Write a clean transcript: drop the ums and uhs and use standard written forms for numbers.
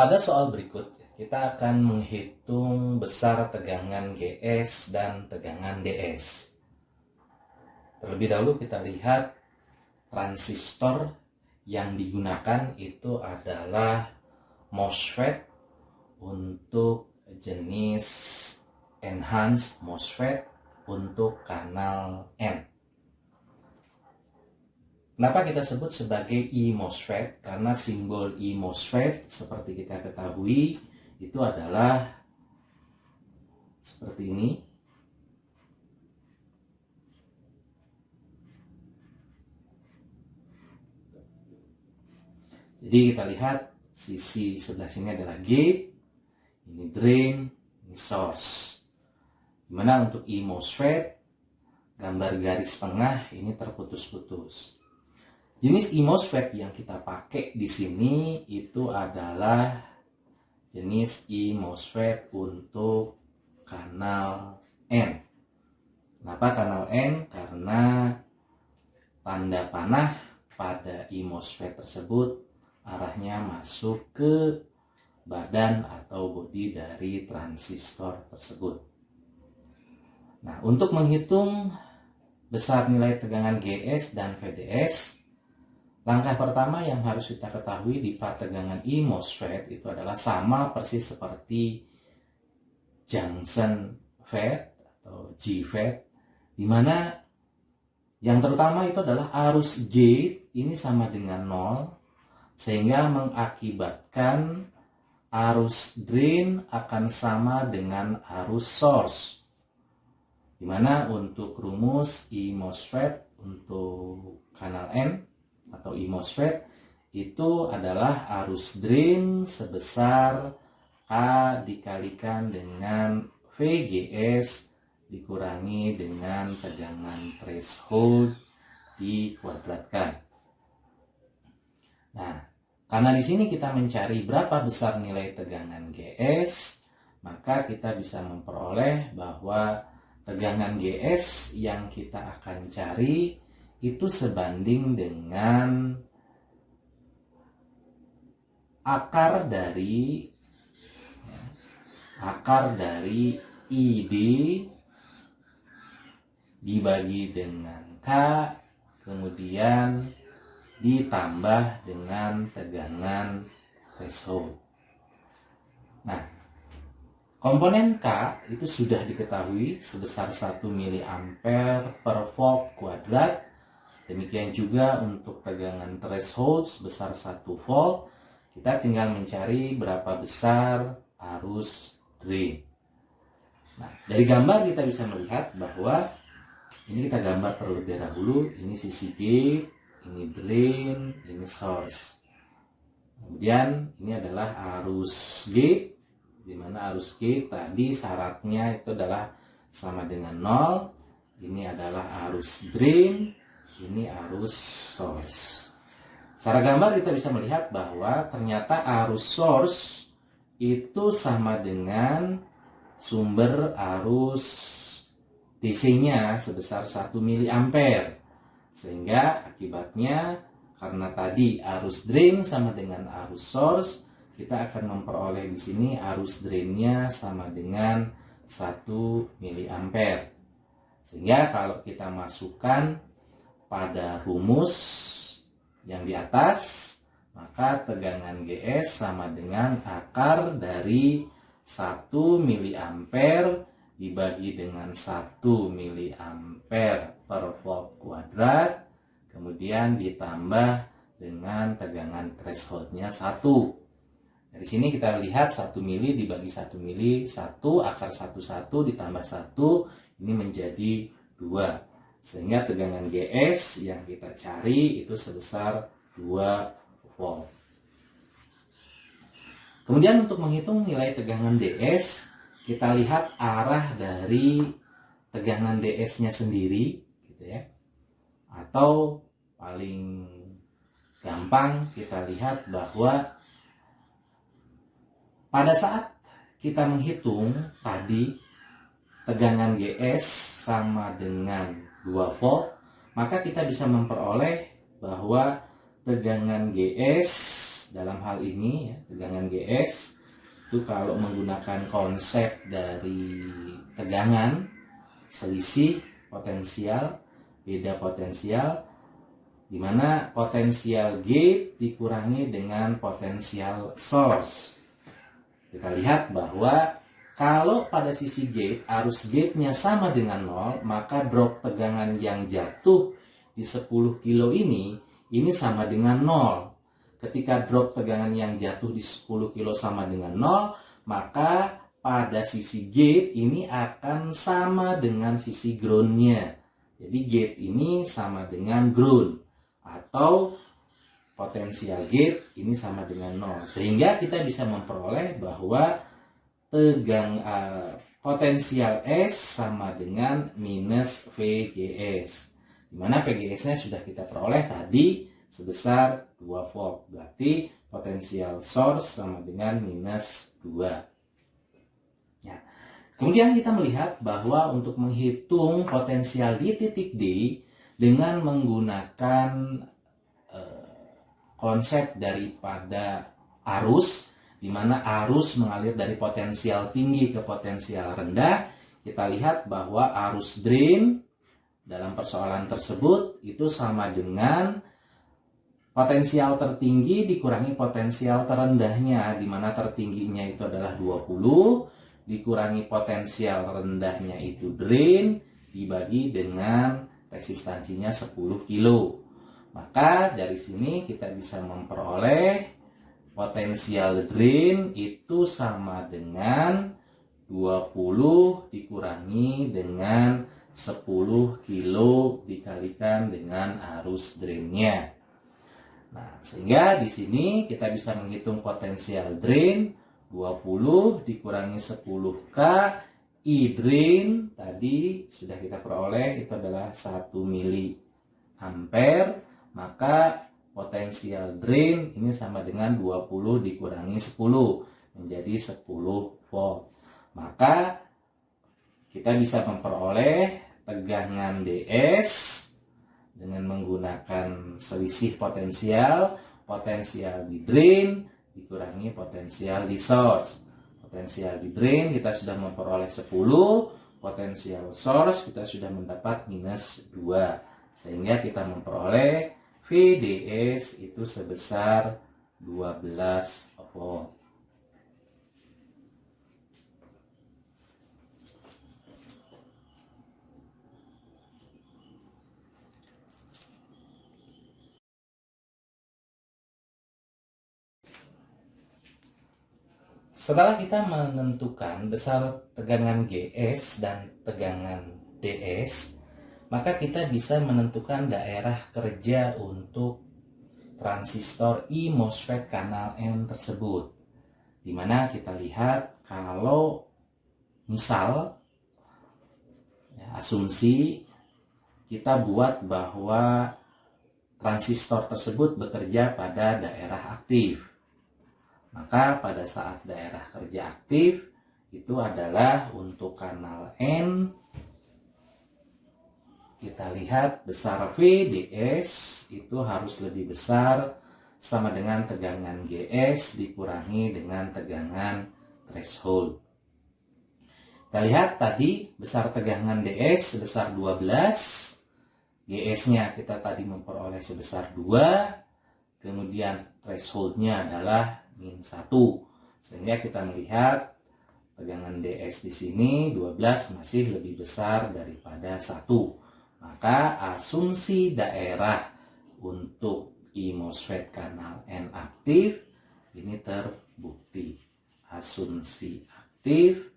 Pada soal berikut, kita akan menghitung besar tegangan GS dan tegangan DS. Terlebih dahulu kita lihat transistor yang digunakan itu adalah MOSFET untuk jenis enhanced MOSFET untuk kanal N. Kenapa kita sebut sebagai e-MOSFET? Karena simbol e-MOSFET seperti kita ketahui itu adalah seperti ini. Jadi kita lihat sisi sebelah sini adalah gate, ini drain, ini source. Dimana untuk e-MOSFET gambar garis tengah ini terputus-putus. Jenis e-MOSFET yang kita pakai di sini itu adalah jenis e-MOSFET untuk kanal N. Kenapa kanal N? Karena tanda panah pada e-MOSFET tersebut arahnya masuk ke badan atau bodi dari transistor tersebut. Nah, untuk menghitung besar nilai tegangan GS dan VDS, langkah pertama yang harus kita ketahui di tegangan e-MOSFET itu adalah sama persis seperti junction FET atau GFET, di mana yang terutama itu adalah arus gate ini sama dengan 0, sehingga mengakibatkan arus drain akan sama dengan arus source. Di mana untuk rumus e-MOSFET untuk kanal N atau e-MOSFET itu adalah arus drain sebesar K dikalikan dengan VGS dikurangi dengan tegangan threshold dikuadratkan. Nah, karena di sini kita mencari berapa besar nilai tegangan GS, maka kita bisa memperoleh bahwa tegangan GS yang kita akan cari itu sebanding dengan akar dari ID dibagi dengan K, kemudian ditambah dengan tegangan threshold. Nah, komponen K itu sudah diketahui sebesar 1 mA per volt kuadrat. Demikian juga untuk tegangan threshold sebesar 1 volt. Kita tinggal mencari berapa besar arus drain. Nah, dari gambar kita bisa melihat bahwa ini kita gambar terlebih dahulu. Ini sisi gate, ini drain, ini source. Kemudian ini adalah arus gate, di mana arus gate tadi syaratnya itu adalah sama dengan 0. Ini adalah arus drain, ini arus source. Secara gambar kita bisa melihat bahwa ternyata arus source itu sama dengan sumber arus DC-nya sebesar 1 mA. Sehingga akibatnya karena tadi arus drain sama dengan arus source, kita akan memperoleh di sini arus drainnya sama dengan 1 mA. Sehingga kalau kita masukkan pada rumus yang di atas, maka tegangan GS sama dengan akar dari 1 mA dibagi dengan 1 mA per volt kuadrat, kemudian ditambah dengan tegangan thresholdnya 1. Dari sini kita lihat 1 mili dibagi 1 mili, 1 akar 1 ditambah 1, ini menjadi 2. Sehingga tegangan GS yang kita cari itu sebesar 2 volt. Kemudian untuk menghitung nilai tegangan DS, kita lihat arah dari tegangan DS-nya sendiri, gitu ya. Atau paling gampang kita lihat bahwa pada saat kita menghitung tadi tegangan GS sama dengan 2 volt, maka kita bisa memperoleh bahwa tegangan GS dalam hal ini ya, tegangan GS itu kalau menggunakan konsep dari tegangan, selisih potensial, beda potensial, di mana potensial gate dikurangi dengan potensial source. Kita lihat bahwa kalau pada sisi gate, arus gate-nya sama dengan 0, maka drop tegangan yang jatuh di 10 kilo ini sama dengan 0. Ketika drop tegangan yang jatuh di 10 kilo sama dengan 0, maka pada sisi gate ini akan sama dengan sisi ground-nya. Jadi gate ini sama dengan ground, atau potensial gate ini sama dengan 0. Sehingga kita bisa memperoleh bahwa potensial S sama dengan minus VGS, di mana VGS-nya sudah kita peroleh tadi sebesar 2 volt. Berarti potensial source sama dengan minus 2. Ya. Kemudian kita melihat bahwa untuk menghitung potensial di titik D dengan menggunakan konsep daripada arus, di mana arus mengalir dari potensial tinggi ke potensial rendah, kita lihat bahwa arus drain dalam persoalan tersebut itu sama dengan potensial tertinggi dikurangi potensial terendahnya, di mana tertingginya itu adalah 20, dikurangi potensial rendahnya itu drain, dibagi dengan resistansinya 10 kilo. Maka dari sini kita bisa memperoleh potensial drain itu sama dengan 20 dikurangi dengan 10 kilo dikalikan dengan arus drainnya. Nah, sehingga di sini kita bisa menghitung potensial drain 20 dikurangi 10K, I drain tadi sudah kita peroleh itu adalah 1 mili ampere, maka potensial drain ini sama dengan 20 dikurangi 10 menjadi 10 volt. Maka kita bisa memperoleh tegangan DS dengan menggunakan selisih potensial di drain dikurangi potensial di source. Potensial di drain kita sudah memperoleh 10, potensial source kita sudah mendapat minus 2. Sehingga kita memperoleh VDS itu sebesar 12 volt. Setelah kita menentukan besar tegangan GS dan tegangan DS, maka kita bisa menentukan daerah kerja untuk transistor I MOSFET kanal N tersebut. Di mana kita lihat kalau misal ya, asumsi kita buat bahwa transistor tersebut bekerja pada daerah aktif. Maka pada saat daerah kerja aktif itu adalah untuk kanal N, kita lihat besar VDS itu harus lebih besar sama dengan tegangan GS dikurangi dengan tegangan threshold. Kita lihat tadi besar tegangan DS sebesar 12, GS-nya kita tadi memperoleh sebesar 2, kemudian threshold-nya adalah min 1. Sehingga kita melihat tegangan DS di sini 12 masih lebih besar daripada 1. Maka asumsi daerah untuk I MOSFET kanal N aktif ini terbukti. Asumsi aktif